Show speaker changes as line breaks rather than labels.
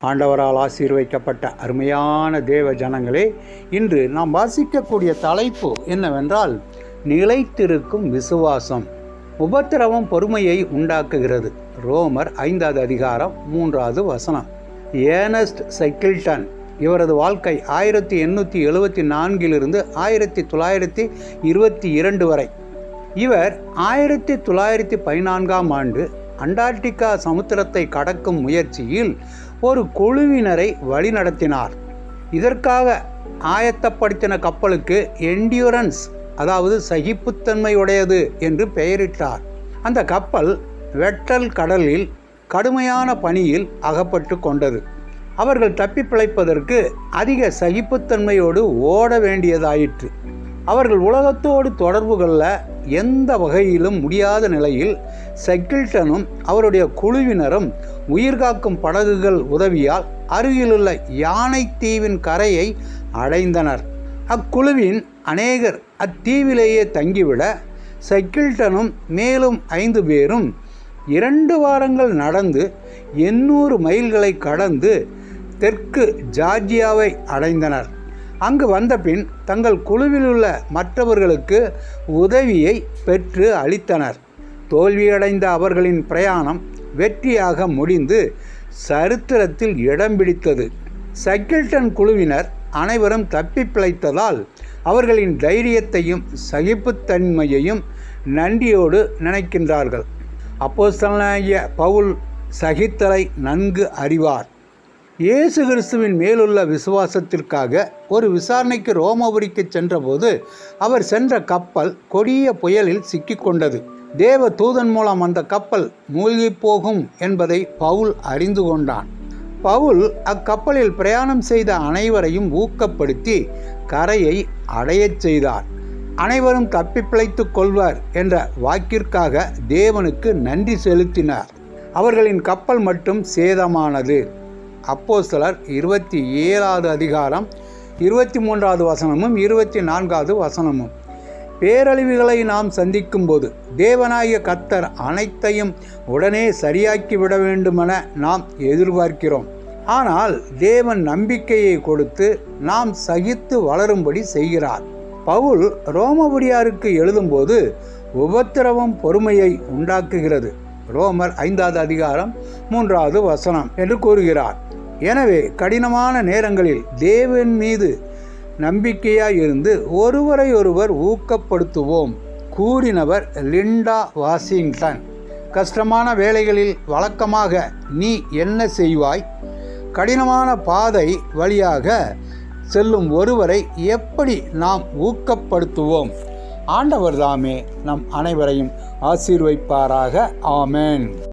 ஆண்டவரால் ஆசீர்வதிக்கப்பட்ட அருமையான தேவ ஜனங்களே, இன்று நாம் வாசிக்கக்கூடிய தலைப்பு என்னவென்றால் நிலைத்திருக்கும் விசுவாசம். உபத்திரவம் பொறுமையை உண்டாக்குகிறது. ரோமர் 5வது அதிகாரம் 3வது வசனம். ஏர்னஸ்ட் சைக்கிள்டன் இவரது வாழ்க்கை 1874 1922 வரை. இவர் 1914 ஆண்டு அண்டார்டிகா சமுத்திரத்தை கடக்கும் முயற்சியில் ஒரு குழுவினரை வழிநடத்தினார். இதற்காக ஆயத்தப்படுத்தின கப்பலுக்கு என்டியூரன்ஸ், அதாவது சகிப்புத்தன்மையுடையது என்று பெயரிட்டார். அந்த கப்பல் வெட்டல் கடலில் கடுமையான பனியில் அகப்பட்டு கொண்டது. அவர்கள் தப்பி பிழைப்பதற்கு அதிக சகிப்புத்தன்மையோடு ஓட வேண்டியதாயிற்று. அவர்கள் உலகத்தோடு தொடர்பு கொள்ள எந்த வகையிலும் முடியாத நிலையில் சைக்கிள்டனும் அவருடைய குழுவினரும் உயிர்காக்கும் படகுகள் உதவியால் அருகிலுள்ள யானை தீவின் கரையை அடைந்தனர். அக்குழுவின் அநேகர் அத்தீவிலேயே தங்கிவிட சைக்கிள்டனும் மேலும் 5 பேரும் 2 வாரங்கள் நடந்து 800 மைல்களை கடந்து தெற்கு ஜார்ஜியாவை அடைந்தனர். அங்கு வந்தபின் தங்கள் குழுவிலுள்ள மற்றவர்களுக்கு உதவியை பெற்று அளித்தனர். தோல்வியடைந்த அவர்களின் பிரயாணம் வெற்றியாக முடிந்து சரித்திரத்தில் இடம் பிடித்தது. சைக்கிள்டன் குழுவினர் அனைவரும் தப்பி பிழைத்ததால் அவர்களின் தைரியத்தையும் சகிப்புத்தன்மையையும் நன்றியோடு நினைக்கின்றார்கள். அப்போஸ்தலனாகிய பவுல் சகித்தலை நன்கு அறிவார். இயேசு கிறிஸ்துவின் மேலுள்ள விசுவாசத்திற்காக ஒரு விசாரணைக்கு ரோமபுரிக்கு சென்றபோது அவர் சென்ற கப்பல் கொடிய புயலில் சிக்கிக்கொண்டது. தேவ தூதன் மூலம் அந்த கப்பல் மூழ்கி போகும் என்பதை பவுல் அறிந்து கொண்டான். பவுல் அக்கப்பலில் பிரயாணம் செய்த அனைவரையும் ஊக்கப்படுத்தி கரையை அடையச் செய்தார். அனைவரும் தப்பி பிழைத்துக் கொள்வார் என்ற வாக்கிற்காக தேவனுக்கு நன்றி செலுத்தினார். அவர்களின் கப்பல் மட்டும் சேதமானது. அப்போஸ்தலர் 27வது அதிகாரம் 23வது வசனமும் 24வது வசனமும். பேரழிவுகளை நாம் சந்திக்கும் போது தேவனாகிய கர்த்தர் அனைத்தையும் உடனே சரியாக்கி விட வேண்டுமென நாம் எதிர்பார்க்கிறோம். ஆனால் தேவன் நம்பிக்கையை கொடுத்து நாம் சகித்து வளரும்படி செய்கிறார். பவுல் ரோமபுரியாருக்கு எழுதும்போது உபத்திரவம் பொறுமையை உண்டாக்குகிறது. ரோமர் 5வது அதிகாரம் 3வது வசனம் என்று கூறுகிறார். எனவே கடினமான நேரங்களில் தேவன் மீது நம்பிக்கையாய் இருந்து ஒருவரை ஒருவர் ஊக்கப்படுத்துவோம். கூறினவர் லிண்டா வாஷிங்டன். கஷ்டமான வேளைகளில் வழக்கமாக நீ என்ன செய்வாய்? கடினமான பாதை வழியாக செல்லும் ஒருவரை எப்படி நாம் ஊக்கப்படுத்துவோம்? ஆண்டவர் தாமே நம் அனைவரையும் ஆசீர்வதிப்பாராக. ஆமென்.